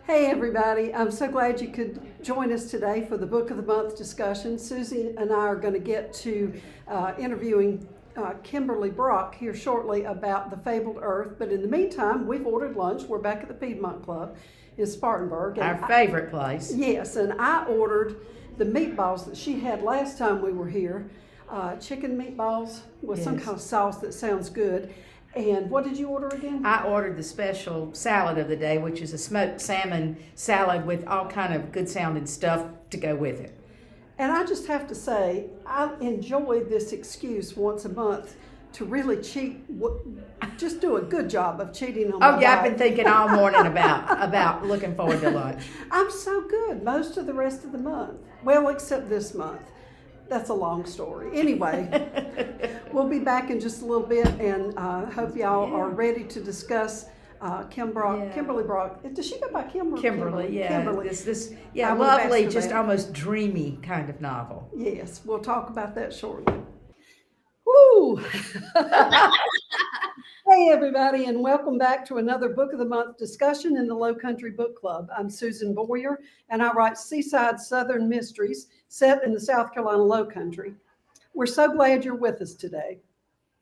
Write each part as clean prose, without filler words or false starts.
Hey everybody, I'm so glad you could join us today for the Book of the Month discussion. Susie and I are going to get to interviewing Kimberly Brock here shortly about the Fabled Earth, but in the meantime, we've ordered lunch. We're back at the Piedmont Club in Spartanburg. Our favorite place. Yes, and I ordered the meatballs that she had last time we were here, chicken meatballs with some kind of sauce that sounds good. And what did you order again? I ordered the special salad of the day, which is a smoked salmon salad with all kind of good sounding stuff to go with it. And I just have to say, I enjoy this excuse once a month to really cheat, just do a good job of cheating on my Oh yeah, diet. I've been thinking all morning about looking forward to lunch. I'm so good most of the rest of the month. Well, except this month. That's a long story. Anyway, we'll be back in just a little bit, and hope y'all are ready to discuss Kimberly Brock. Does she go by Kimberly? Kimberly. Kimberly. This lovely, just almost dreamy kind of novel. Yes, we'll talk about that shortly. Woo! Hey everybody, and welcome back to another Book of the Month discussion in the Lowcountry Book Club. I'm Susan Boyer, and I write Seaside Southern Mysteries set in the South Carolina Lowcountry. We're so glad you're with us today.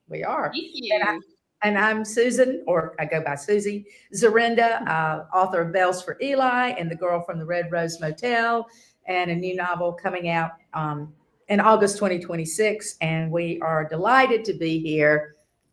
We are. Thank you. And I'm Susan, or I go by Susie Zurenda, author of Bells for Eli and The Girl from the Red Rose Motel, and a new novel coming out in August 2026. And we are delighted to be here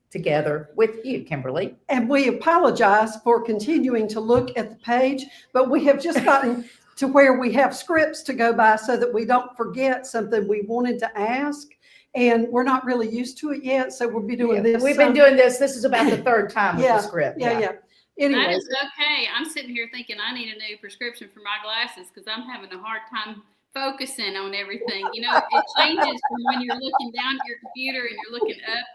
together with you, Kimberly. And we apologize for continuing to look at the page, but we have just gotten to where we have scripts to go by so that we don't forget something we wanted to ask. And we're not really used to it yet, so we'll be doing this. We've been doing this. This is about the third time with the script. Yeah. Anyway. That is okay. I'm sitting here thinking I need a new prescription for my glasses because I'm having a hard time focusing on everything. You know, it changes from when you're looking down at your computer and you're looking up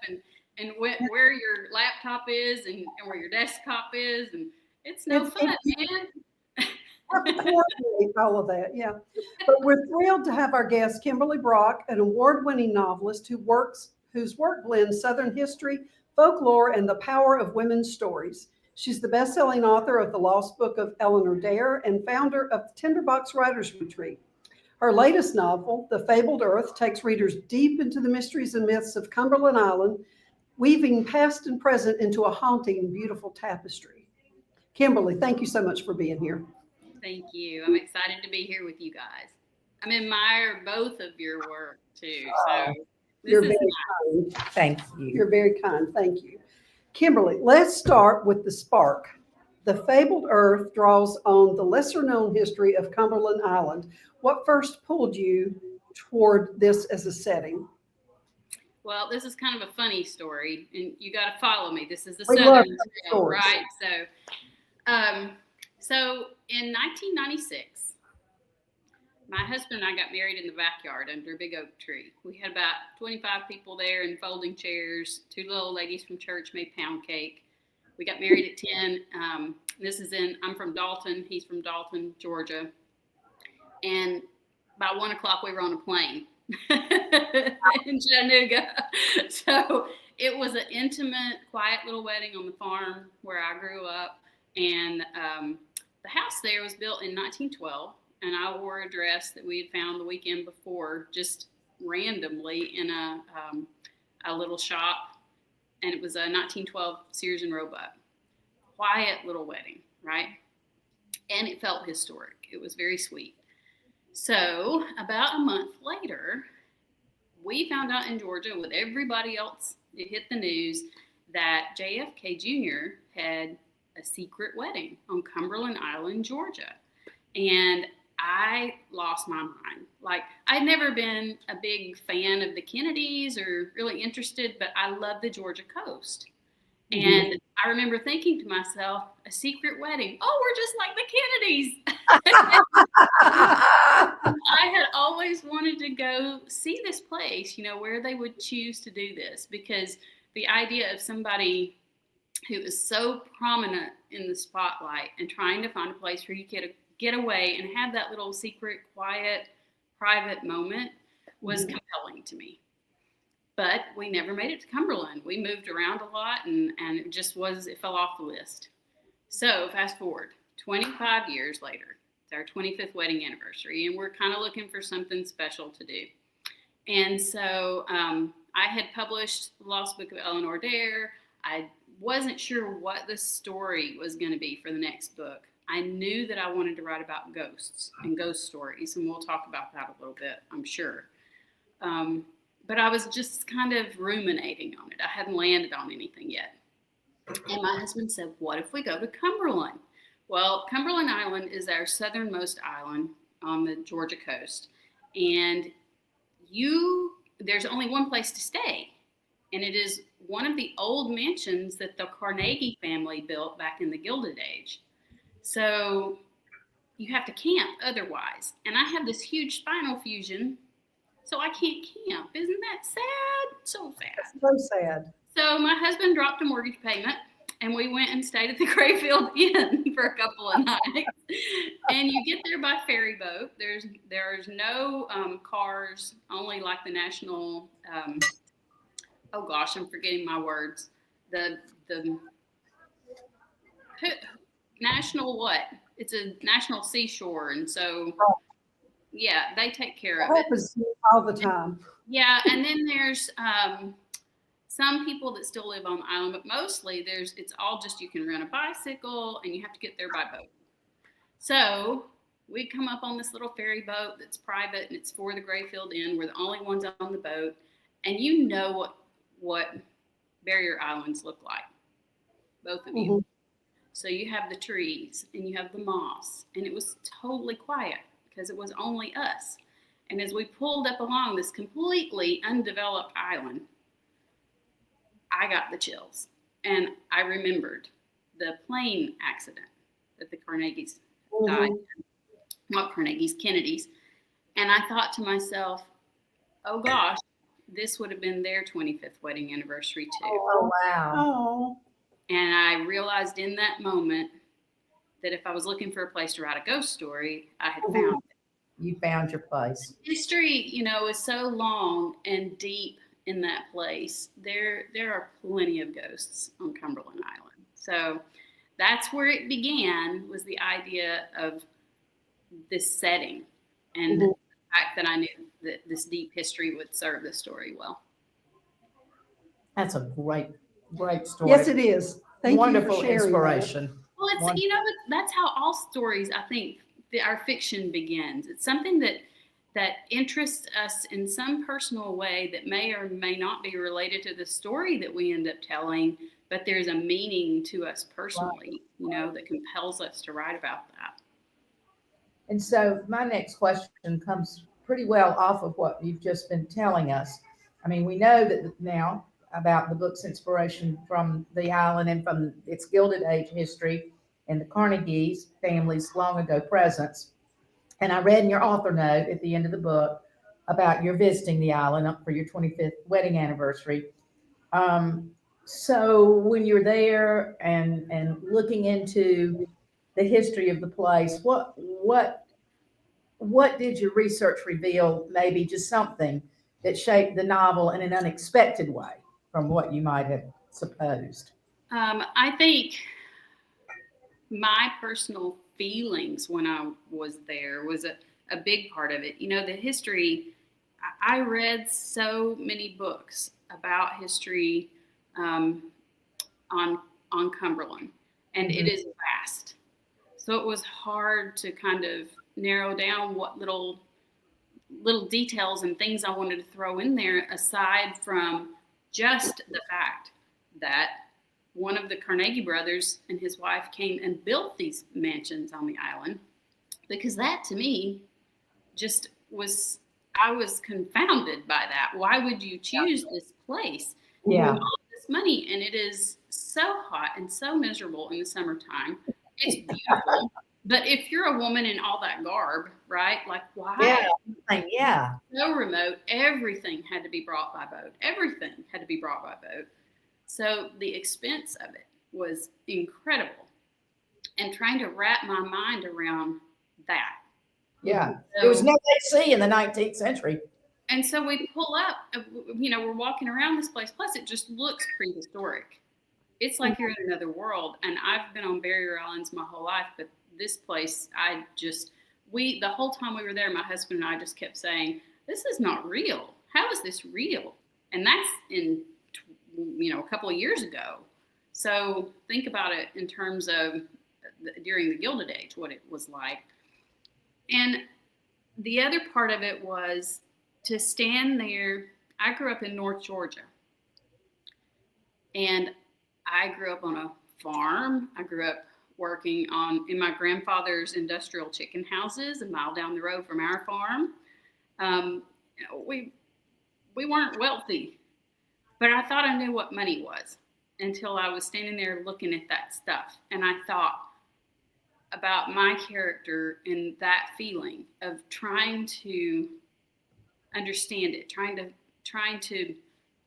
and where your laptop is and where your desktop is, and it's no fun, man. Coordinate all of that, yeah. But we're thrilled to have our guest, Kimberly Brock, an award-winning novelist whose work blends Southern history, folklore, and the power of women's stories. She's the best-selling author of The Lost Book of Eleanor Dare and founder of the Tinderbox Writers Retreat. Her latest novel, The Fabled Earth, takes readers deep into the mysteries and myths of Cumberland Island, weaving past and present into a haunting, beautiful tapestry. Kimberly, thank you so much for being here. Thank you. I'm excited to be here with you guys. I admire both of your work too. So You're very kind. Thank you. You're very kind. Thank you. Kimberly, let's start with the spark. The Fabled Earth draws on the lesser-known history of Cumberland Island. What first pulled you toward this as a setting? Well, this is kind of a funny story, and you got to follow me. This is the Southern Trail, right? So in 1996, my husband and I got married in the backyard under a big oak tree. We had about 25 people there in folding chairs. Two little ladies from church made pound cake. We got married at 10. I'm from Dalton. He's from Dalton, Georgia. And by 1 o'clock, we were on a plane in Chattanooga. So it was an intimate, quiet little wedding on the farm where I grew up. And the house there was built in 1912. And I wore a dress that we had found the weekend before, just randomly in a little shop. And it was a 1912 Sears and Roebuck. Quiet little wedding, right? And it felt historic. It was very sweet. So about a month later, we found out in Georgia with everybody else, it hit the news that JFK Jr. had a secret wedding on Cumberland Island, Georgia. And I lost my mind. Like, I'd never been a big fan of the Kennedys or really interested, but I love the Georgia coast. And I remember thinking to myself, a secret wedding. Oh, we're just like the Kennedys. I had always wanted to go see this place, where they would choose to do this, because the idea of somebody who is so prominent in the spotlight and trying to find a place where you get away and have that little secret, quiet, private moment was compelling to me. But we never made it to Cumberland. We moved around a lot, and it fell off the list. So fast forward 25 years later. It's our 25th wedding anniversary, and we're kind of looking for something special to do. And so I had published The Lost Book of Eleanor Dare. I wasn't sure what the story was going to be for the next book. I knew that I wanted to write about ghosts and ghost stories, and we'll talk about that a little bit, I'm sure. But I was just kind of ruminating on it. I hadn't landed on anything yet. And my husband said, what if we go to Cumberland? Well, Cumberland Island is our southernmost island on the Georgia coast. And there's only one place to stay. And it is one of the old mansions that the Carnegie family built back in the Gilded Age. So you have to camp otherwise. And I have this huge spinal fusion, so I can't camp. Isn't that sad? So sad. So sad. So my husband dropped a mortgage payment, and we went and stayed at the Crayfield Inn for a couple of nights. And you get there by ferry boat. There's no cars, only like the national. Oh gosh, I'm forgetting my words. The national what? It's a national seashore, and so yeah, they take care of it. Happens all the time. Yeah, and then there's some people that still live on the island, but mostly it's all just you can rent a bicycle and you have to get there by boat. So we come up on this little ferry boat that's private and it's for the Grayfield Inn. We're the only ones on the boat, and you know what barrier islands look like, both of you. So you have the trees and you have the moss, and it was totally quiet because it was only us. And as we pulled up along this completely undeveloped island, I got the chills. And I remembered the plane accident that the Carnegies died in. Not Carnegies, Kennedys. And I thought to myself, oh gosh, this would have been their 25th wedding anniversary too. Oh, wow. Oh. And I realized in that moment that if I was looking for a place to write a ghost story, I had found it. You found your place. History, is so long and deep in that place. There are plenty of ghosts on Cumberland Island. So that's where it began, was the idea of this setting and the fact that I knew that this deep history would serve the story well. That's a great story. Yes, it is. Thank Wonderful you for sharing inspiration. Well, it's, that's how all stories, I think, our fiction begins. It's something that interests us in some personal way that may or may not be related to the story that we end up telling, but there's a meaning to us personally, that compels us to write about that. And so my next question comes pretty well off of what you've just been telling us. I mean, we know that now about the book's inspiration from the island and from its Gilded Age history and the Carnegie's family's long ago presence. And I read in your author note at the end of the book about your visiting the island for your 25th wedding anniversary. So when you're there and looking into the history of the place, what did your research reveal? Maybe just something that shaped the novel in an unexpected way from what you might have supposed. I think my personal feelings when I was there was a big part of it. The history, I read so many books about history on Cumberland, and it is vast. So it was hard to kind of narrow down what little details and things I wanted to throw in there, aside from just the fact that one of the Carnegie brothers and his wife came and built these mansions on the island, because that to me just was, I was confounded by that. Why would you choose this place? Yeah. With all this money, and it is so hot and so miserable in the summertime. It's beautiful. But if you're a woman in all that garb, right? Like, why? Yeah. So remote, everything had to be brought by boat. Everything had to be brought by boat. So the expense of it was incredible. And trying to wrap my mind around that. Yeah. So, There was no AC in the 19th century. And so we pull up, we're walking around this place. Plus, it just looks prehistoric. it's like you're in another world. And I've been on barrier islands my whole life, but this place, the whole time we were there, my husband and I just kept saying, this is not real. How is this real? And that's in, a couple of years ago. So think about it in terms of during the Gilded Age, what it was like. And the other part of it was to stand there. I grew up in North Georgia. And I grew up on a farm. I grew up working in my grandfather's industrial chicken houses a mile down the road from our farm. We weren't wealthy, but I thought I knew what money was until I was standing there looking at that stuff. And I thought about my character and that feeling of trying to understand it, trying to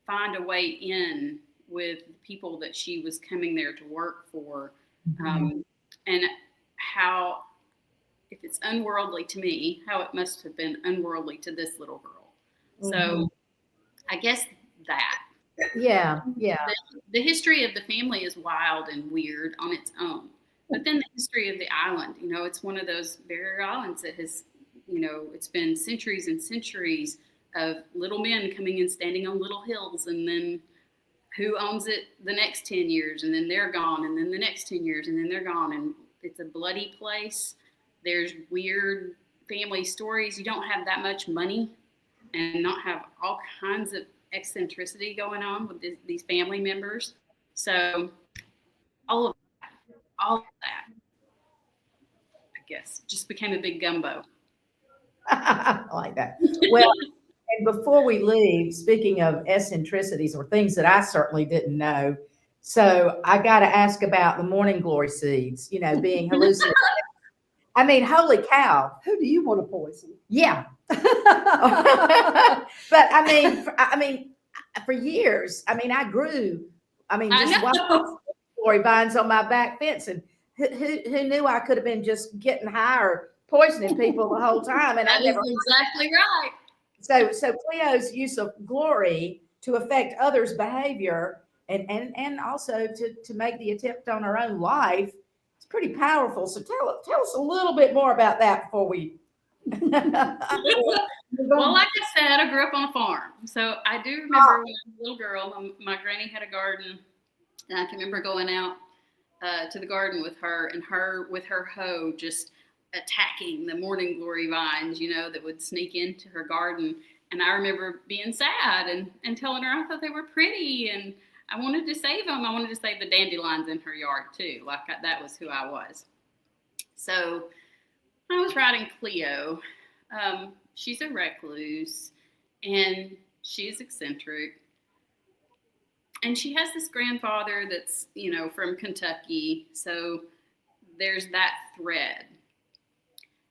find a way in with people that she was coming there to work for. And how, if it's unworldly to me, how it must have been unworldly to this little girl. So I guess that. Yeah. The history of the family is wild and weird on its own. But then the history of the island, it's one of those barrier islands that has, it's been centuries and centuries of little men coming and standing on little hills, and then who owns it the next 10 years, and then they're gone, and then the next 10 years, and then they're gone. And it's a bloody place. There's weird family stories. You don't have that much money and not have all kinds of eccentricity going on with these family members. So all of that, I guess, just became a big gumbo. I like that. Well, and before we leave, speaking of eccentricities or things that I certainly didn't know, so I got to ask about the morning glory seeds, being hallucinated. I mean, holy cow. Who do you want to poison? Yeah. But I mean, for years, I grew, just wild glory vines on my back fence, and who knew I could have been just getting high or poisoning people the whole time? And that is exactly right. So Cleo's use of glory to affect others' behavior and also to make the attempt on her own life, it's pretty powerful. So tell us a little bit more about that before we. Well, like I said, I grew up on a farm. So I do remember when I was a little girl, my granny had a garden, and I can remember going out to the garden with her, and her with her hoe just attacking the morning glory vines, that would sneak into her garden. And I remember being sad and telling her I thought they were pretty, and I wanted to save them. I wanted to save the dandelions in her yard too. That was who I was. So I was writing Cleo. She's a recluse, and she's eccentric. And she has this grandfather that's, from Kentucky. So there's that thread.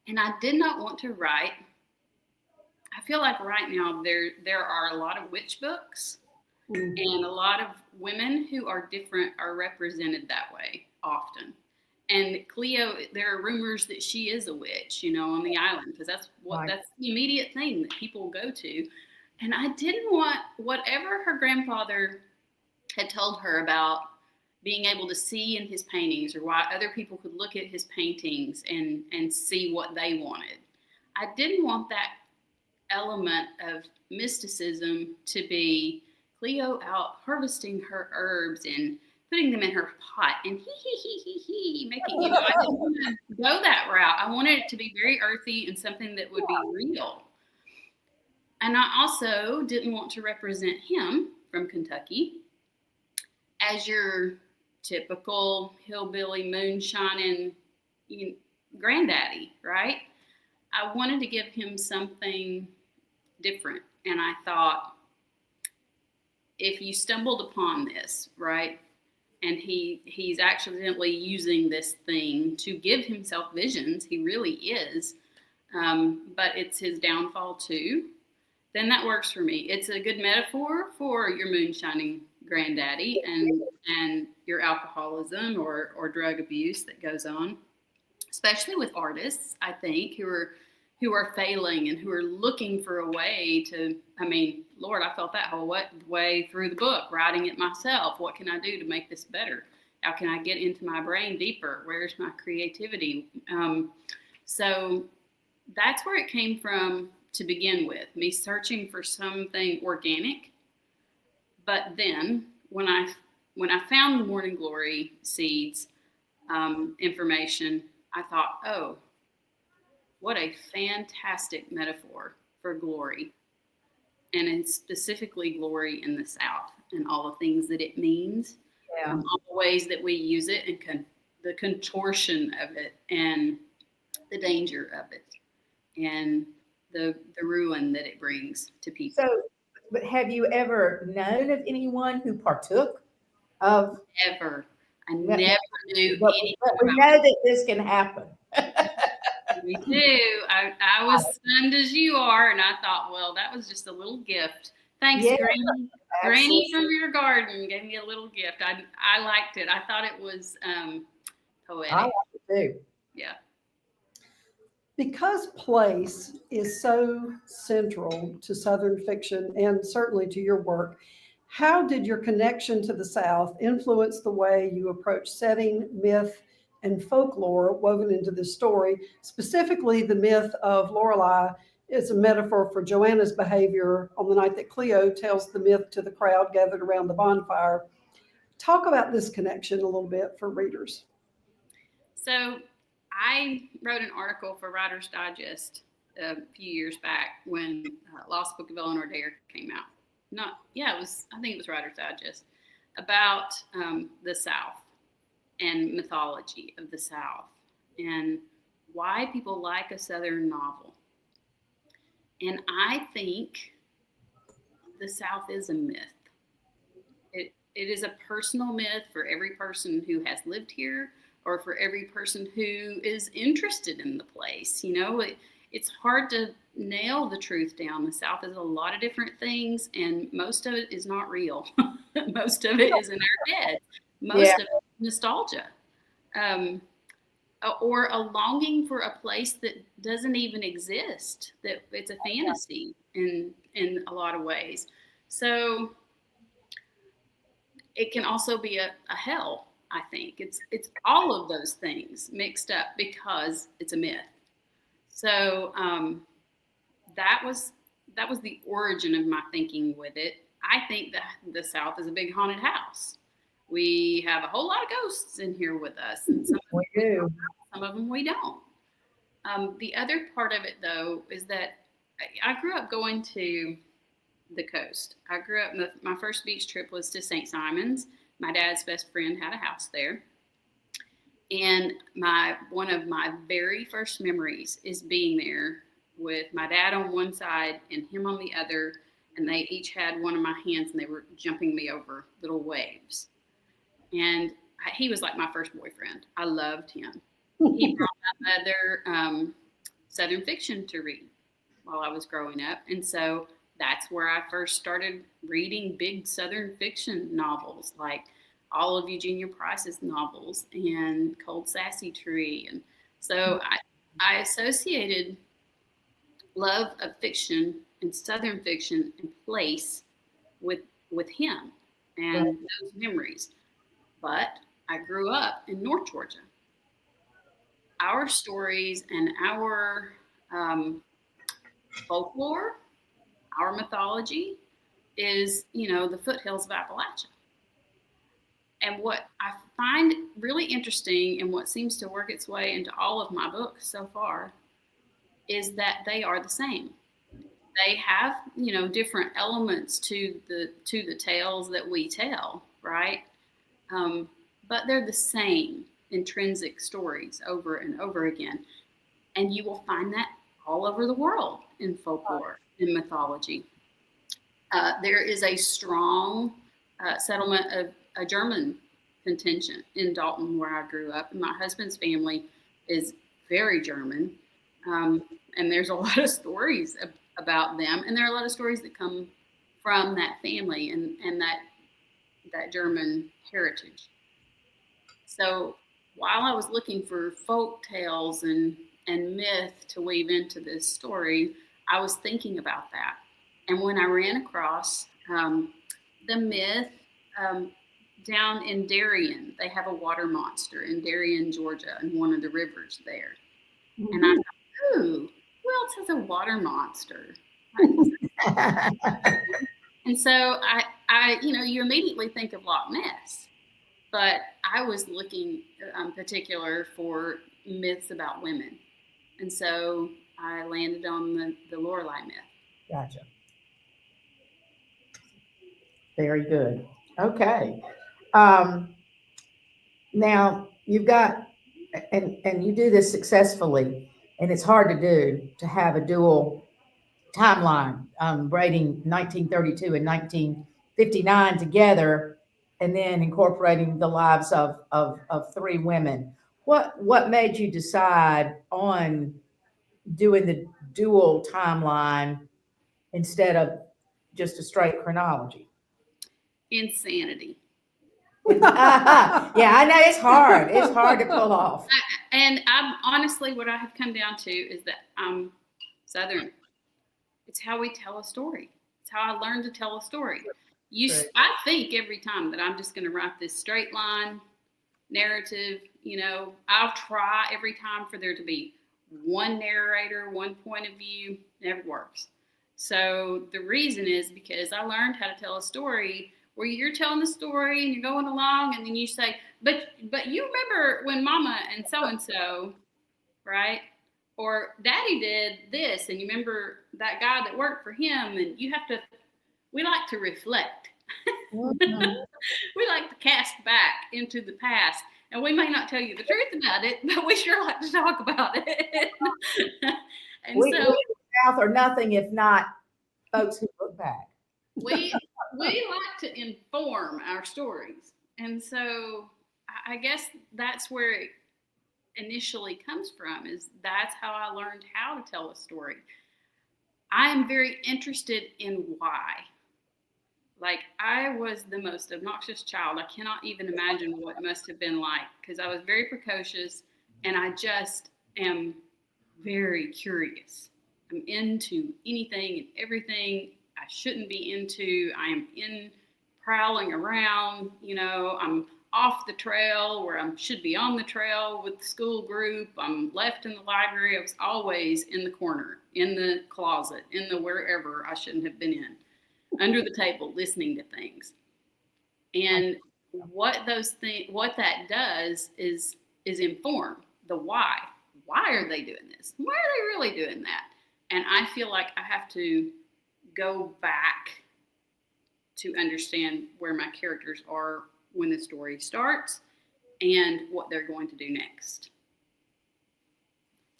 And I did not want to write. I feel like right now there are a lot of witch books, and a lot of women who are different are represented that way often. And Cleo, there are rumors that she is a witch, on the island, because that's the immediate thing that people go to. And I didn't want whatever her grandfather had told her about being able to see in his paintings, or why other people could look at his paintings and see what they wanted. I didn't want that element of mysticism to be Cleo out harvesting her herbs and putting them in her pot and making, I didn't want to go that route. I wanted it to be very earthy and something that would be real. And I also didn't want to represent him from Kentucky as your typical hillbilly moonshining granddaddy, right? I wanted to give him something different. And I thought, if you stumbled upon this, right, and he's accidentally using this thing to give himself visions, he really is, but it's his downfall too, then that works for me. It's a good metaphor for your moonshining granddaddy and your alcoholism or drug abuse that goes on, especially with artists, I think, who are who are failing and who are looking for a way to, I mean, Lord, I felt that whole way through the book, writing it myself. What can I do to make this better? How can I get into my brain deeper? Where's my creativity? So that's where it came from to begin with, me searching for something organic. But then when I found the Morning Glory seeds information, I thought, oh, what a fantastic metaphor for glory, and it's specifically glory in the South and all the things that it means, all the ways that we use it, and the contortion of it, and the danger of it, and the ruin that it brings to people. So, but have you ever known of anyone who partook of? Never. I Yeah. never knew But anything we about know that this can happen. it. Me too. I was stunned as you are, and I thought, well, that was just a little gift. Thanks, Yeah, Granny. absolutely. Granny from your garden gave me a little gift. I liked it. I thought it was poetic. I like it too. Yeah. Because place is so central to Southern fiction and certainly to your work, how did your connection to the South influence the way you approach setting, myth, and folklore woven into this story? Specifically, the myth of Lorelei is a metaphor for Joanna's behavior on the night that Cleo tells the myth to the crowd gathered around the bonfire. Talk about this connection a little bit for readers. So I wrote an article for Writer's Digest a few years back when Lost Book of Eleanor Dare came out. I think it was Writer's Digest, about the South and mythology of the South and why people like a Southern novel. And I think the South is a myth. It is a personal myth for every person who has lived here, or for every person who is interested in the place. You know, it's hard to nail the truth down. The South is a lot of different things, and most of it is not real. Most of it is in our head. Most of it is nostalgia, or a longing for a place that doesn't even exist. That it's a fantasy in a lot of ways. So it can also be a hell. I think it's all of those things mixed up because it's a myth. So that was the origin of my thinking with it. I think that the South is a big haunted house. We have a whole lot of ghosts in here with us, and some of them we don't. The other part of it, though, is that I grew up going to the coast. I grew up, my first beach trip was to St. Simon's. My dad's best friend had a house there. And one of my very first memories is being there with my dad on one side and him on the other. And they each had one of my hands and they were jumping me over little waves. And he was like my first boyfriend. I loved him. He brought my mother Southern fiction to read while I was growing up. And so that's where I first started reading big Southern fiction novels, like all of Eugenia Price's novels and Cold Sassy Tree. And so I associated love of fiction and Southern fiction and place with him and those memories. But I grew up in North Georgia. Our stories and our folklore, our mythology is, the foothills of Appalachia. And what I find really interesting and what seems to work its way into all of my books so far is that they are the same. They have, different elements to the tales that we tell, right? But they're the same intrinsic stories over and over again. And you will find that all over the world in folklore, in mythology. There is a strong settlement of a German contingent in Dalton, where I grew up. And my husband's family is very German. And there's a lot of stories about them. And there are a lot of stories that come from that family and that German heritage. So while I was looking for folk tales and and myth to weave into this story, I was thinking about that. And when I ran across the myth down in Darien, they have a water monster in Darien, Georgia, in one of the rivers there. Mm-hmm. And I thought, ooh, who else has a water monster? And so you immediately think of Loch Ness, but I was looking particular for myths about women. And so I landed on the Lorelei myth. Gotcha. Very good. Okay. Now you've got, and you do this successfully, and it's hard to do, to have a dual timeline, braiding 1932 and 1959 together, and then incorporating the lives of three women. What made you decide on doing the dual timeline instead of just a straight chronology? Insanity. Yeah, I know it's hard. It's hard to pull off. And I'm honestly, what I have come down to is that I'm Southern. It's how we tell a story. It's how I learned to tell a story. I think every time that I'm just going to write this straight line narrative, I'll try every time for there to be one narrator, one point of view. Never works. So the reason is because I learned how to tell a story where you're telling the story and you're going along, and then you say, but you remember when Mama and so, right? Or Daddy did this, and you remember that guy that worked for him, and we like to reflect. Mm-hmm. We like to cast back into the past, and we may not tell you the truth about it, but we sure like to talk about it. And we South are nothing if not folks who look back. We like to inform our stories, and so I guess that's where it initially comes from. Is that's how I learned how to tell a story. I am very interested in why. Like, I was the most obnoxious child. I cannot even imagine what it must have been like, because I was very precocious, and I just am very curious. I'm into anything and everything I shouldn't be into. I am prowling around, I'm off the trail where I should be on the trail with the school group. I'm left in the library. I was always in the corner, in the closet, in the wherever I shouldn't have been in, under the table, listening to things. And what that does is inform the why. Why are they doing this? Why are they really doing that? And I feel like I have to go back to understand where my characters are when the story starts and what they're going to do next.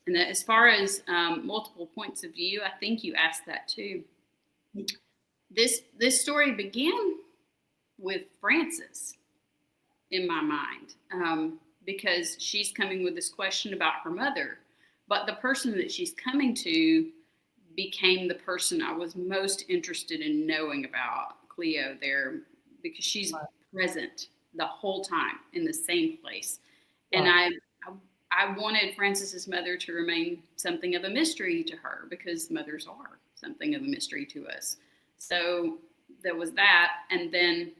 And that, as far as multiple points of view, I think you asked that too. This story began with Frances in my mind, because she's coming with this question about her mother, but the person that she's coming to became the person I was most interested in knowing about, Cleo, there, because she's present the whole time in the same place. And I wanted Frances's mother to remain something of a mystery to her, because mothers are something of a mystery to us. So there was that. And then,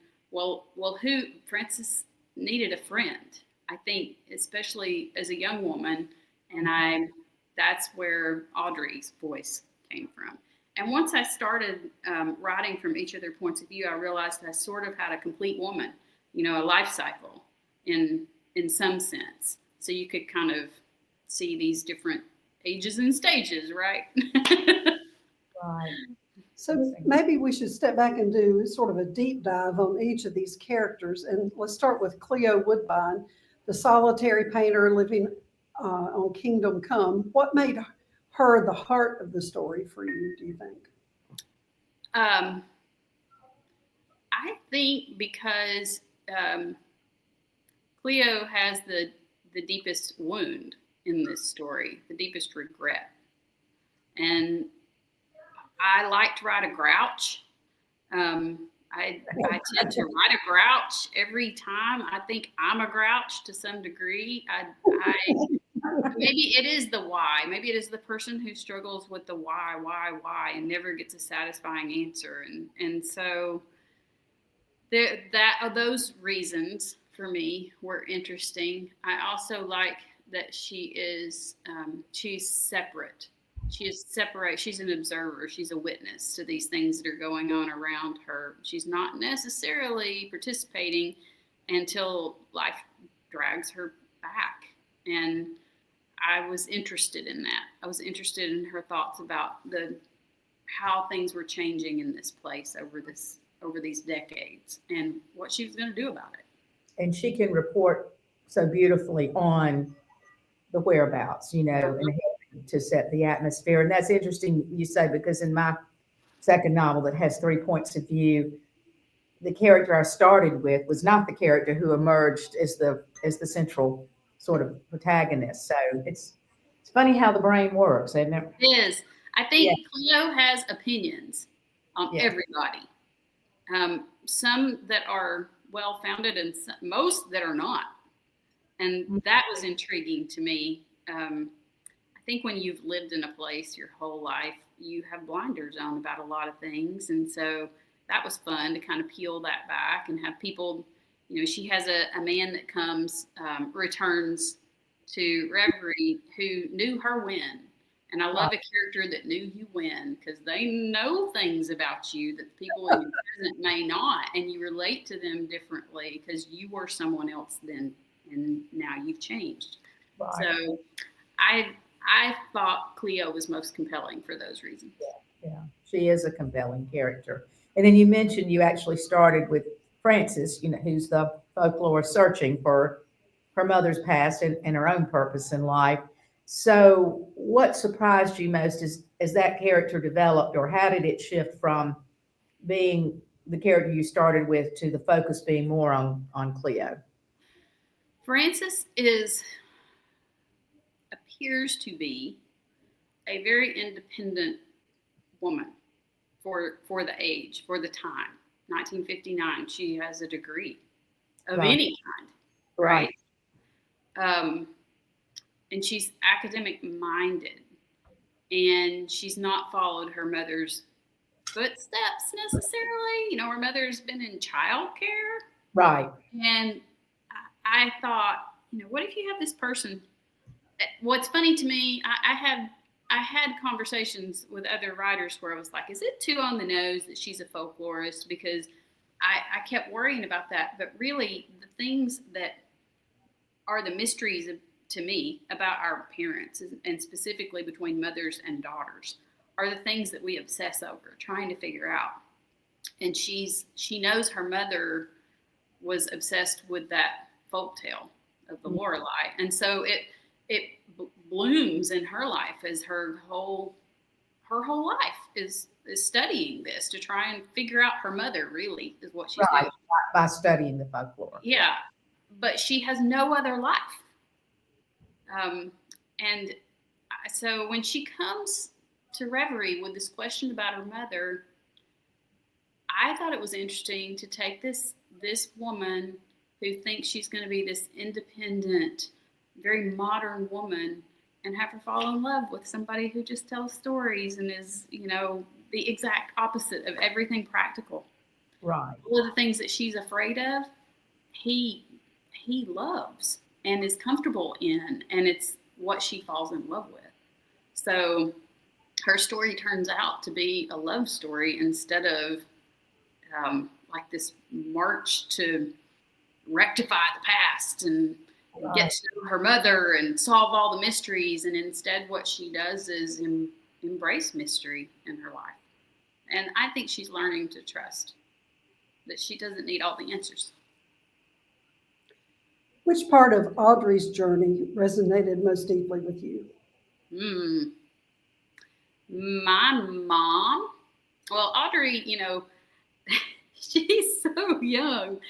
Frances needed a friend, I think, especially as a young woman. And that's where Audrey's voice came from. And once I started writing from each of their points of view, I realized I sort of had a complete woman, a life cycle in some sense. So you could kind of see these different ages and stages, right? Right. So maybe we should step back and do sort of a deep dive on each of these characters. And let's start with Cleo Woodbine, the solitary painter living on Kingdom Come. What made her the heart of the story for you, do you think? I think because Cleo has the deepest wound in this story, the deepest regret. And I like to write a grouch. I tend to write a grouch every time. I think I'm a grouch to some degree. maybe it is the why. Maybe it is the person who struggles with the why, and never gets a satisfying answer. And so those reasons for me were interesting. I also like that she's separate. She is separate. She's an observer. She's a witness to these things that are going on around her. She's not necessarily participating until life drags her back. And I was interested in that. I was interested in her thoughts about how things were changing in this place over these decades and what she was going to do about it. And she can report so beautifully on the whereabouts, and helping to set the atmosphere. And that's interesting you say, because in my second novel that has 3 points of view, the character I started with was not the character who emerged as the central sort of protagonist. So it's funny how the brain works, isn't it? It is. I think Cleo has opinions on everybody. Some that are well-founded and most that are not. And that was intriguing to me. I think when you've lived in a place your whole life, you have blinders on about a lot of things. And so that was fun to kind of peel that back and have people, she has a man that returns to Reverie who knew her when. And I love a character that knew you when, because they know things about you that people in your present may not, and you relate to them differently because you were someone else then, and now you've changed. Right. So I thought Cleo was most compelling for those reasons. Yeah, she is a compelling character. And then you mentioned you actually started with Frances, who's the folklore searching for her mother's past and her own purpose in life. So what surprised you most as that character developed, or how did it shift from being the character you started with to the focus being more on Cleo? Frances appears to be a very independent woman for the age, for the time. 1959, she has a degree of any kind, right? And she's academic minded, and she's not followed her mother's footsteps necessarily. Her mother's been in childcare. Right. And I thought, what if you have this person? What's funny to me, I had conversations with other writers where I was like, is it too on the nose that she's a folklorist? Because I kept worrying about that. But really, the things that are the mysteries to me about our parents, and specifically between mothers and daughters, are the things that we obsess over, trying to figure out. And she knows her mother was obsessed with that folktale of the Lorelei, and so it blooms in her life as her whole life is studying this to try and figure out her mother. Really, is what she's doing by studying the folklore. Yeah, but she has no other life. And so when she comes to Reverie with this question about her mother, I thought it was interesting to take this woman who thinks she's going to be this independent, very modern woman, and have her fall in love with somebody who just tells stories and is, the exact opposite of everything practical. Right. All of the things that she's afraid of, he loves and is comfortable in, and it's what she falls in love with. So her story turns out to be a love story instead of like this march to rectify the past and get to know her mother and solve all the mysteries. And instead what she does is embrace mystery in her life. And I think she's learning to trust that she doesn't need all the answers. Which part of Audrey's journey resonated most deeply with you? My mom. Well, Audrey, she's so young,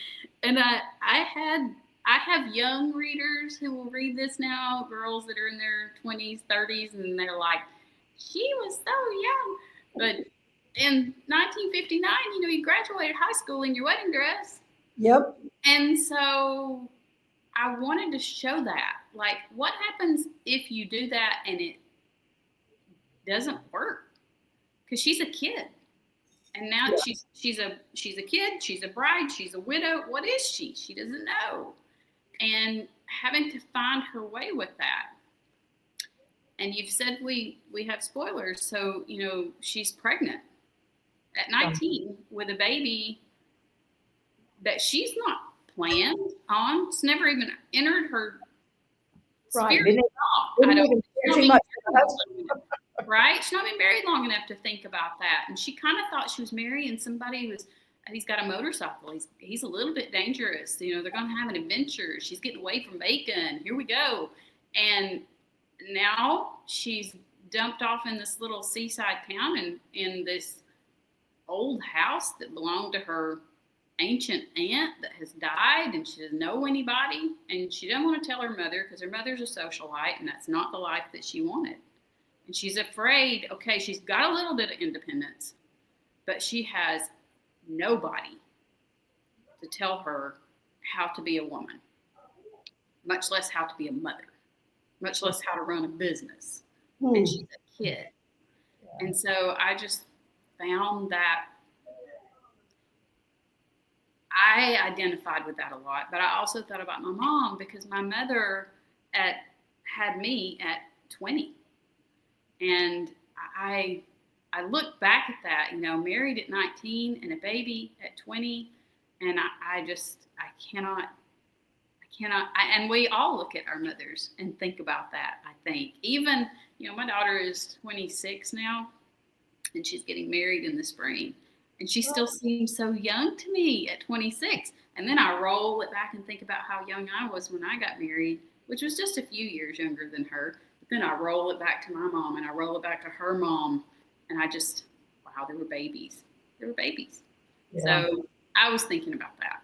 and I have young readers who will read this now, girls that are in their 20s, 30s, and they're like, she was so young. But in 1959, you graduated high school in your wedding dress. Yep. And so I wanted to show that, like, what happens if you do that and it doesn't work? Because she's a kid, and now Yeah. she's a kid, she's a bride, she's a widow. What is she? She doesn't know, and having to find her way with that. And you've said we have spoilers, so she's pregnant at 19 with a baby that she's not planned on. It's never even entered her Right. spirit at all. Didn't even care too much. Right? She's not been married long enough to think about that. And she kind of thought she was marrying somebody he's got a motorcycle. He's a little bit dangerous. They're going to have an adventure. She's getting away from Macon. Here we go. And now she's dumped off in this little seaside town and in this old house that belonged to her ancient aunt that has died, and she doesn't know anybody, and she doesn't want to tell her mother because her mother's a socialite, and that's not the life that she wanted. And she's afraid, okay, she's got a little bit of independence, but she has nobody to tell her how to be a woman, much less how to be a mother, much less how to run a business. And she's a kid. And so I just found that I identified with that a lot, but I also thought about my mom, because my mother had me at 20. And I look back at that, married at 19 and a baby at 20. And I cannot, and we all look at our mothers and think about that, I think. Even, my daughter is 26 now, and she's getting married in the spring. And she still seems so young to me at 26. And then I roll it back and think about how young I was when I got married, which was just a few years younger than her. But then I roll it back to my mom, and I roll it back to her mom. And I just, wow, they were babies. They were babies. Yeah. So I was thinking about that.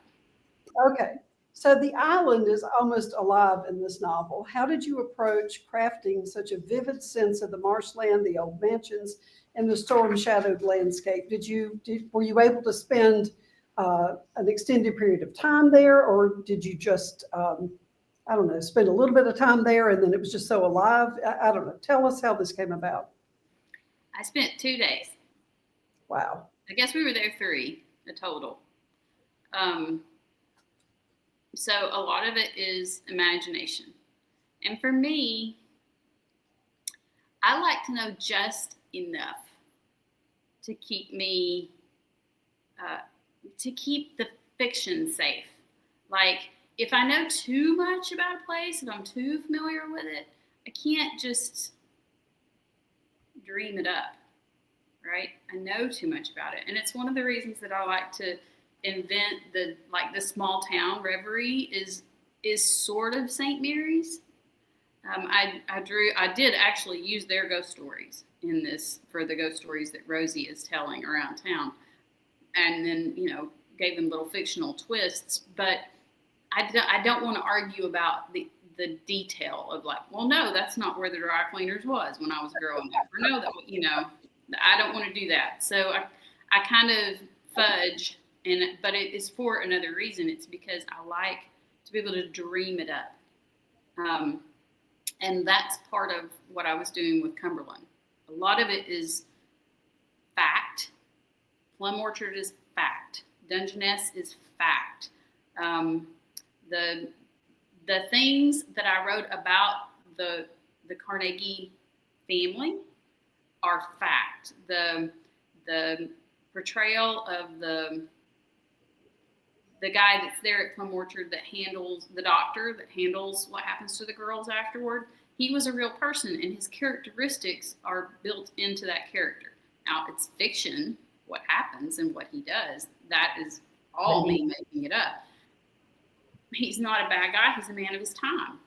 Okay. So the island is almost alive in this novel. How did you approach crafting such a vivid sense of the marshland, the old mansions, and the storm-shadowed landscape? Were you able to spend an extended period of time there, or did you just, spend a little bit of time there and then it was just so alive? I don't know. Tell us how this came about. I spent 2 days. Wow. I guess we were there 3 total. So a lot of it is imagination. And for me, I like to know just enough to keep me, to keep the fiction safe. Like, if I know too much about a place, if I'm too familiar with it, I can't just dream it up, right? I know too much about it. And it's one of the reasons that I like to invent the small town reverie is sort of St. Mary's. I did actually use their ghost stories in this for the ghost stories that Rosie is telling around town, and then gave them little fictional twists. But I don't want to argue about the detail of well, no, that's not where the dry cleaners was when I was growing up. Or no, I don't want to do that. So I kind of fudge. But it is for another reason. It's because I like to be able to dream it up. And that's part of what I was doing with Cumberland. A lot of it is fact. Plum Orchard is fact. Dungeness is fact. The things that I wrote about the Carnegie family are fact. The portrayal of the guy that's there at Plum Orchard that handles the doctor that handles what happens to the girls afterward, he was a real person, and his characteristics are built into that character. Now, it's fiction, what happens and what he does. That is all me making it up. He's not a bad guy. He's a man of his time,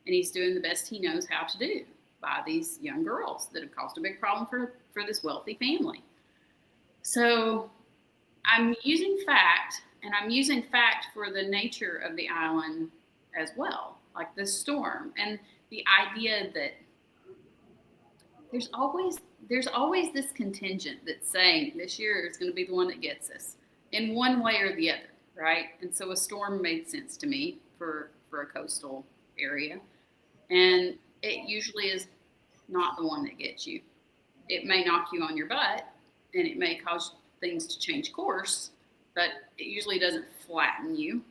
and he's doing the best he knows how to do by these young girls that have caused a big problem for this wealthy family. So I'm using fact. And I'm using fact for the nature of the island as well, like the storm and the idea that there's always this contingent that's saying this year is going to be the one that gets us in one way or the other, right? And so a storm made sense to me for for a coastal area. And it usually is not the one that gets you. It may knock you on your butt and it may cause things to change course, but it usually doesn't flatten you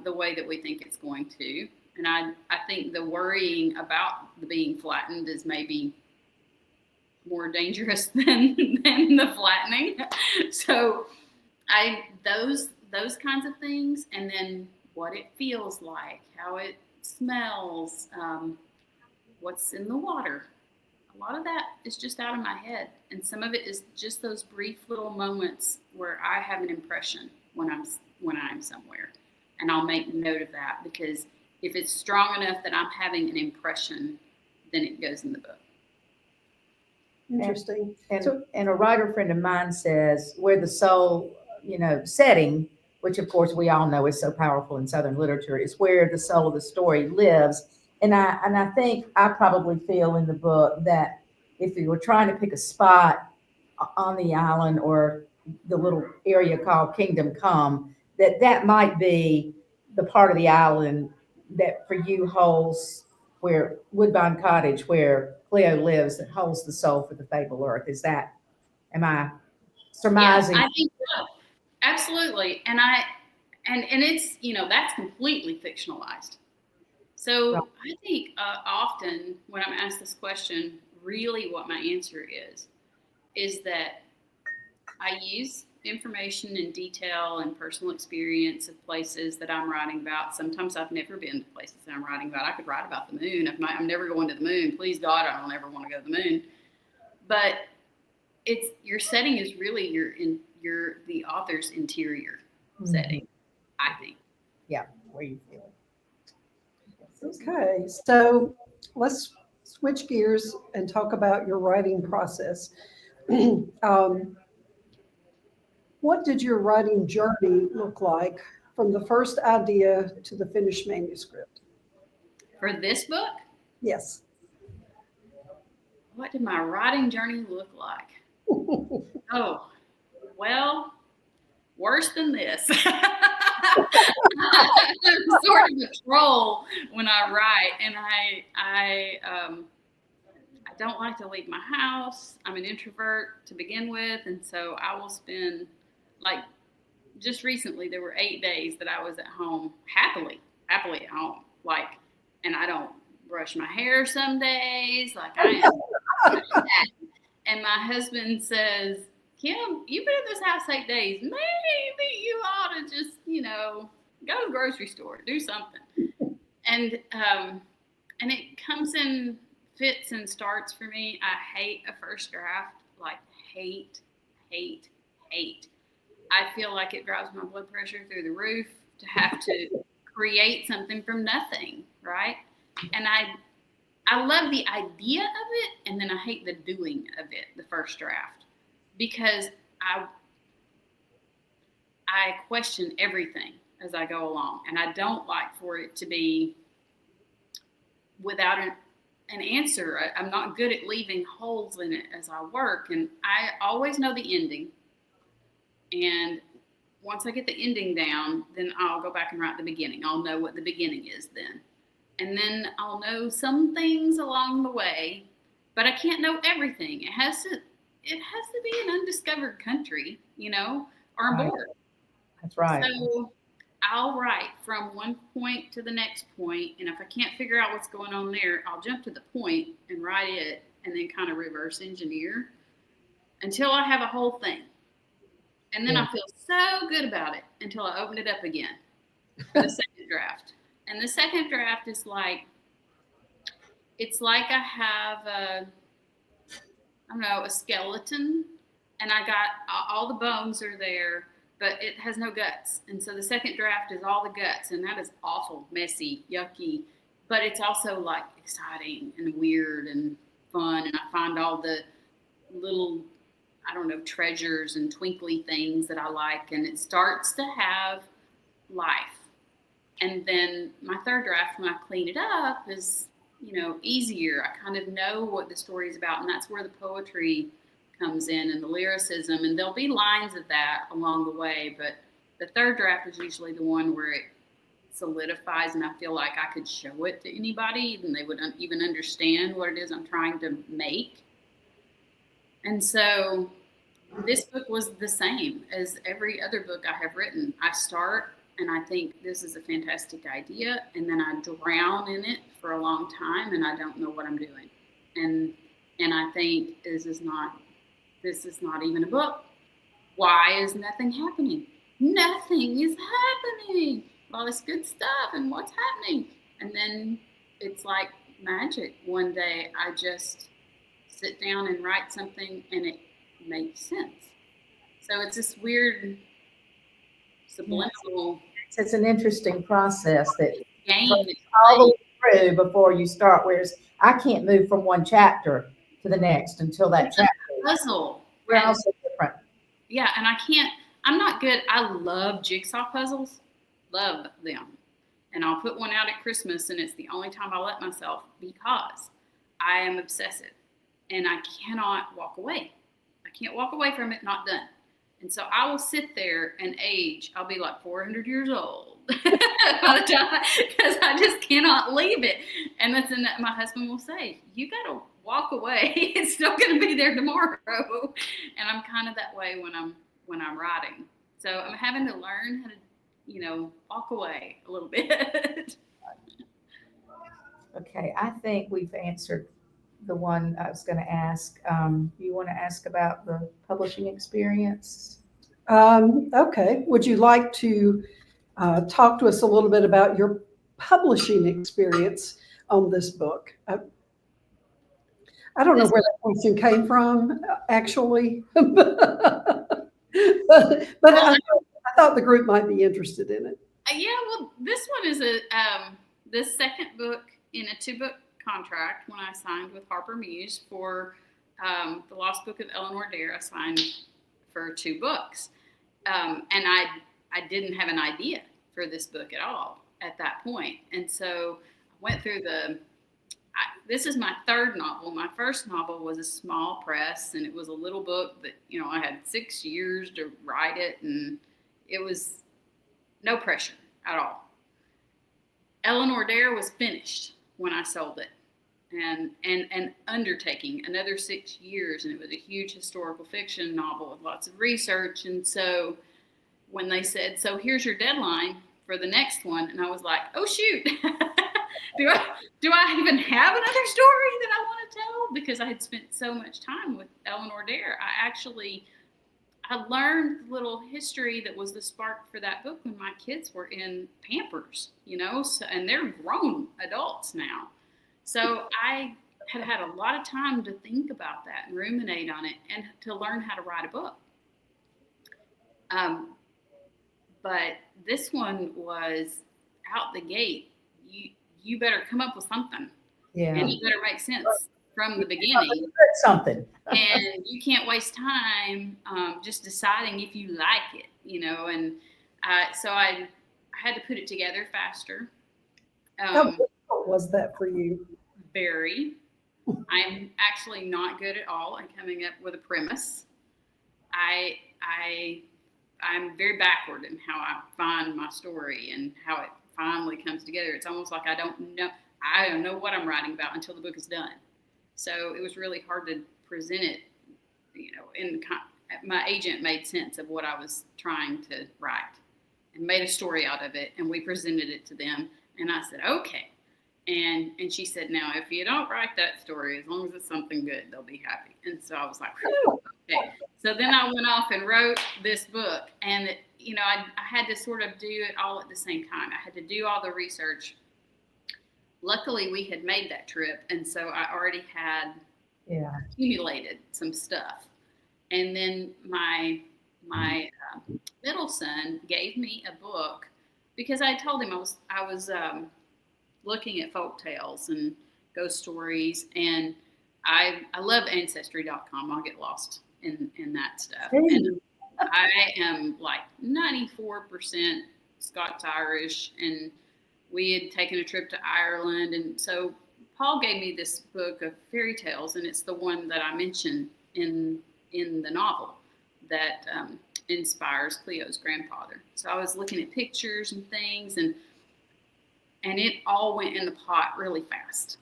the way that we think it's going to. And I think the worrying about the being flattened is maybe more dangerous than the flattening. So those kinds of things, and then what it feels like, how it smells, what's in the water. A lot of that is just out of my head, and some of it is just those brief little moments where I have an impression when I'm somewhere, and I'll make note of that, because if it's strong enough that I'm having an impression, then it goes in the book. Interesting. And a writer friend of mine says where the soul, setting, which of course we all know is so powerful in Southern literature, is where the soul of the story lives. And I think I probably feel in the book that if you were trying to pick a spot on the island or the little area called Kingdom Come, that might be the part of the island that for you holds where Woodbine Cottage, where Cleo lives, that holds the soul for the Fabled Earth. Am I surmising? Yeah, I think so. Absolutely. And it's, that's completely fictionalized. So Right. I think often when I'm asked this question, really what my answer is that I use information and detail and personal experience of places that I'm writing about. Sometimes I've never been to places that I'm writing about. I could write about the moon. I'm never going to the moon. Please God, I don't ever want to go to the moon. But it's your setting is really the author's interior setting, I think. Yeah, where you feel it. Okay, so let's switch gears and talk about your writing process. What did your writing journey look like from the first idea to the finished manuscript? For this book, Yes. what did my writing journey look like? Oh, well, worse than this. I'm sort of a troll when I write, and I don't like to leave my house. I'm an introvert to begin with, and so I will spend, like, just recently there were 8 days that I was at home happily at home, like, and I don't brush my hair some days, like I am. And my husband says, Kim, you've been in this house 8 days. Maybe you ought to just, go to the grocery store, do something. And it comes in fits and starts for me. I hate a first draft, like hate. I feel like it drives my blood pressure through the roof to have to create something from nothing, right? And I love the idea of it, and then I hate the doing of it, the first draft, because I question everything as I go along, and I don't like for it to be without an answer. I'm not good at leaving holes in it as I work, and I always know the ending. And once I get the ending down, then I'll go back and write the beginning. I'll know what the beginning is then. And then I'll know some things along the way, but I can't know everything. It has to be an undiscovered country, or I'm bored. That's right. So I'll write from one point to the next point, and if I can't figure out what's going on there, I'll jump to the point and write it, and then kind of reverse engineer until I have a whole thing. And then I feel so good about it until I open it up again for the second draft. And the second draft is it's like I have a skeleton, and I got all the bones are there, but it has no guts. And so the second draft is all the guts, and that is awful, messy, yucky, but it's also like exciting and weird and fun. And I find all the little, treasures and twinkly things that I like, and it starts to have life. And then my third draft, when I clean it up, is, easier. I kind of know what the story is about, and that's where the poetry comes in and the lyricism, and there'll be lines of that along the way, but the third draft is usually the one where it solidifies, and I feel like I could show it to anybody and they would even understand what it is I'm trying to make. And so this book was the same as every other book I have written. I start and I think this is a fantastic idea, and then I drown in it for a long time and I don't know what I'm doing. And I think this is not even a book. Why is nothing happening? Nothing is happening. All this good stuff, and what's happening? And then it's like magic. One day I just sit down and write something and it makes sense. So it's this weird subliminal It's an interesting process that game. all the way through before you start, whereas I can't move from one chapter to the next until that It's chapter. a puzzle. We're And- also different. Yeah, and I'm not good. I love jigsaw puzzles. Love them. And I'll put one out at Christmas, and it's the only time I let myself, because I am obsessive and I cannot walk away. I can't walk away from it, not done. And so I will sit there and age. I'll be like 400 years old by the time, because I just cannot leave it. And that's my husband will say, you got to walk away. It's still going to be there tomorrow. And I'm kind of that way when I'm writing. So I'm having to learn how to, walk away a little bit. Okay, I think we've answered the one I was going to ask. You want to ask about the publishing experience? Okay. Would you like to talk to us a little bit about your publishing experience on this book? I don't know where that question came from, actually, but I thought the group might be interested in it. Yeah, well, this one is the second book in a 2-book contract when I signed with Harper Muse for The Lost Book of Eleanor Dare. I signed for 2 books. And I didn't have an idea for this book at all at that point. And so I went through this is my 3rd novel. My first novel was a small press, and it was a little book that, I had 6 years to write it, and it was no pressure at all. Eleanor Dare was finished when I sold it, and an undertaking, another 6 years, and it was a huge historical fiction novel with lots of research. And so when they said, so here's your deadline for the next one, and I was like, oh shoot, do I even have another story that I want to tell? Because I had spent so much time with Eleanor Dare. I learned the little history that was the spark for that book when my kids were in Pampers, and they're grown adults now. So I had a lot of time to think about that and ruminate on it and to learn how to write a book. But this one was out the gate. You better come up with something. Yeah. And it better make sense from the beginning. Something. And you can't waste time just deciding if you like it, and so I had to put it together faster. How difficult was that for you? Very. I'm actually not good at all at coming up with a premise. I'm very backward in how I find my story and how it finally comes together. It's almost like I don't know what I'm writing about until the book is done. So it was really hard to present it, my agent made sense of what I was trying to write and made a story out of it, and we presented it to them, and I said, okay. And she said, now, if you don't write that story, as long as it's something good, they'll be happy. And so I was like, okay. So then I went off and wrote this book, and I had to sort of do it all at the same time. I had to do all the research. Luckily, we had made that trip, and so I already had accumulated some stuff. And then my middle son gave me a book because I told him I was looking at folk tales and ghost stories, and I love Ancestry.com. I'll get lost in that stuff. And I am like 94% Scots-Irish, and we had taken a trip to Ireland. And so Paul gave me this book of fairy tales, and it's the one that I mentioned in the novel that inspires Cleo's grandfather. So I was looking at pictures and things, and And it all went in the pot really fast.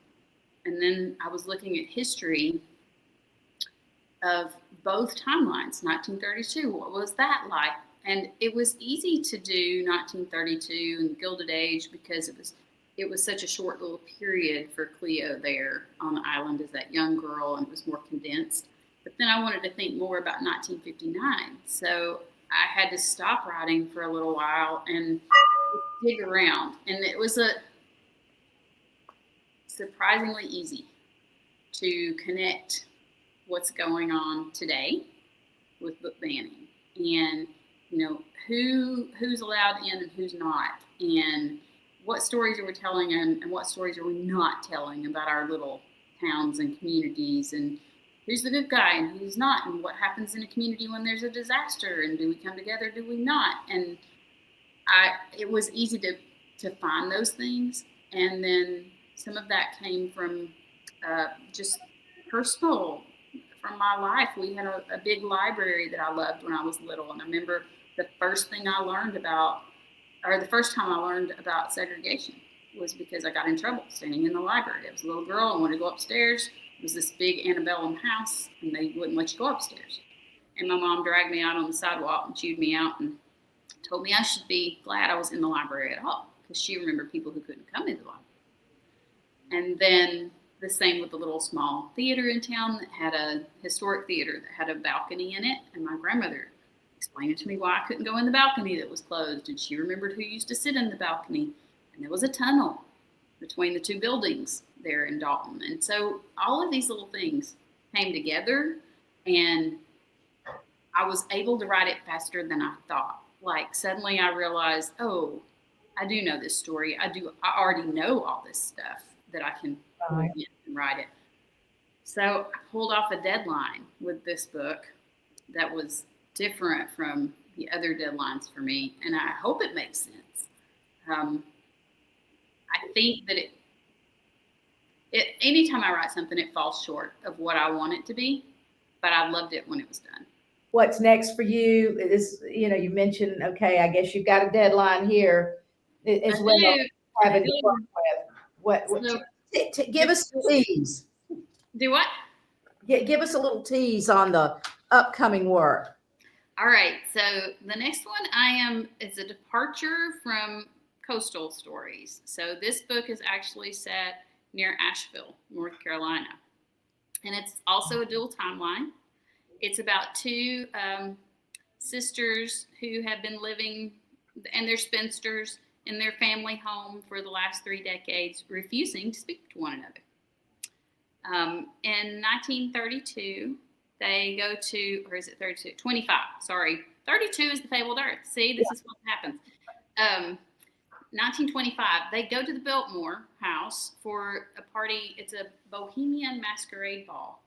And then I was looking at history of both timelines, 1932. What was that like? And it was easy to do 1932 and the Gilded Age because it was such a short little period for Cleo there on the island as that young girl, and it was more condensed. But then I wanted to think more about 1959. So I had to stop writing for a little while and dig around. And it was surprisingly easy to connect what's going on today with book banning, and who's allowed in and who's not, and what stories are we telling and what stories are we not telling about our little towns and communities, and who's the good guy and who's not, and what happens in a community when there's a disaster, and do we come together, do we not? And it was easy to find those things. And then some of that came from just personal, from my life. We had a big library that I loved when I was little. And I remember the first time I learned about segregation was because I got in trouble standing in the library. I was a little girl and wanted to go upstairs. It was this big antebellum house, and they wouldn't let you go upstairs. And my mom dragged me out on the sidewalk and chewed me out and told me I should be glad I was in the library at all, because she remembered people who couldn't come into the library. And then the same with the little small theater in town that had a historic theater that had a balcony in it. And my grandmother explained it to me why I couldn't go in the balcony that was closed. And she remembered who used to sit in the balcony. And there was a tunnel between the two buildings there in Dalton. And so all of these little things came together, and I was able to write it faster than I thought. Like suddenly I realized, oh, I do know this story. I already know all this stuff that I can and write it. So I pulled off a deadline with this book that was different from the other deadlines for me, and I hope it makes sense. I think that anytime I write something, it falls short of what I want it to be, but I loved it when it was done. What's next for you is, you mentioned, okay, I guess you've got a deadline here as well. Having to work with. Give us a tease. Do what? Give us a little tease on the upcoming work. All right. So the next one is a departure from coastal stories. So this book is actually set near Asheville, North Carolina. And it's also a dual timeline. It's about two sisters who have been living, and they're spinsters, in their family home for the last 3 decades, refusing to speak to one another. In 1932, they go to, or is it 32? 25, sorry. 32 is the Fabled Earth. See, this is what happens. 1925, they go to the Biltmore house for a party. It's a Bohemian masquerade ball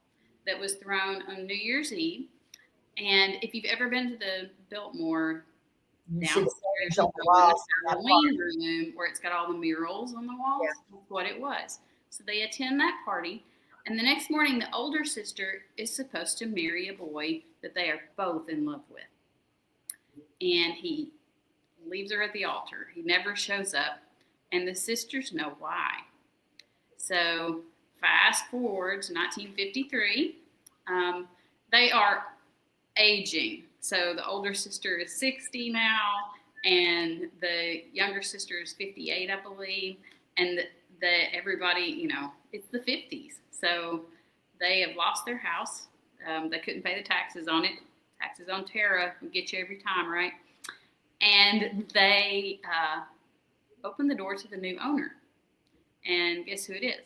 that was thrown on New Year's Eve. And if you've ever been to the Biltmore, downstairs in the Halloween room where it's got all the murals on the walls, that's what it was. So they attend that party, and the next morning the older sister is supposed to marry a boy that they are both in love with. And he leaves her at the altar. He never shows up, and the sisters know why. So fast forward to 1953, they are aging. So the older sister is 60 now, and the younger sister is 58, I believe. And everybody, it's the 50s. So they have lost their house. They couldn't pay the taxes on it. Taxes on Terra will get you every time, right? And they open the door to the new owner. And guess who it is?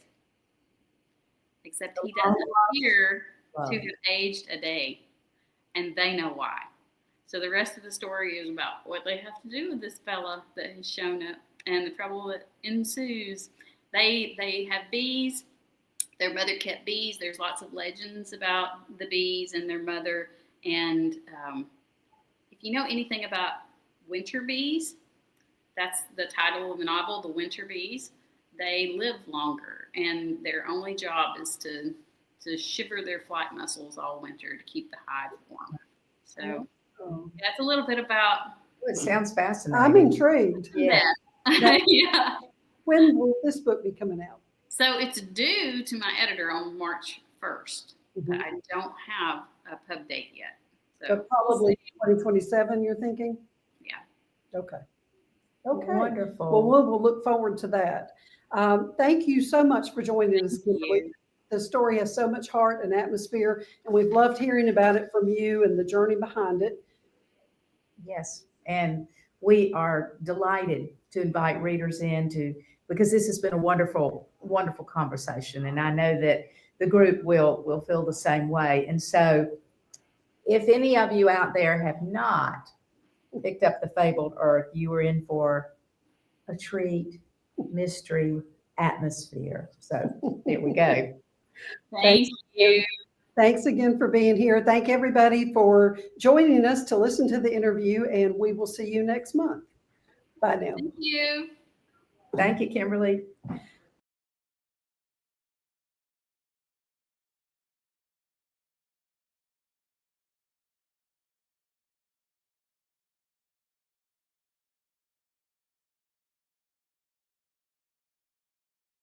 Except he doesn't appear to have aged a day. And they know why. So the rest of the story is about what they have to do with this fella that has shown up and the trouble that ensues. They have bees. Their mother kept bees. There's lots of legends about the bees and their mother. And if you know anything about winter bees, that's the title of the novel, The Winter Bees. They live longer, and their only job is to shiver their flight muscles all winter to keep the hive warm. So that's a little bit about. It sounds fascinating. I'm intrigued. Yeah. Yeah. When will this book be coming out? So it's due to my editor on March 1st, but I don't have a pub date yet. So So probably 2027, you're thinking? Yeah. Okay. Okay. Wonderful. Well, we'll look forward to that. Thank you so much for joining us, Kimberly. you. The story has so much heart and atmosphere, and we've loved hearing about it from you and the journey behind it. Yes, and we are delighted to invite readers in because this has been a wonderful, wonderful conversation, and I know that the group will feel the same way. And so, if any of you out there have not picked up the Fabled Earth, you are in for a treat, mystery, atmosphere. So there we go. Thank you. Thanks again for being here. Thank everybody for joining us to listen to the interview, and we will see you next month. Bye now. Thank you. Thank you, Kimberly.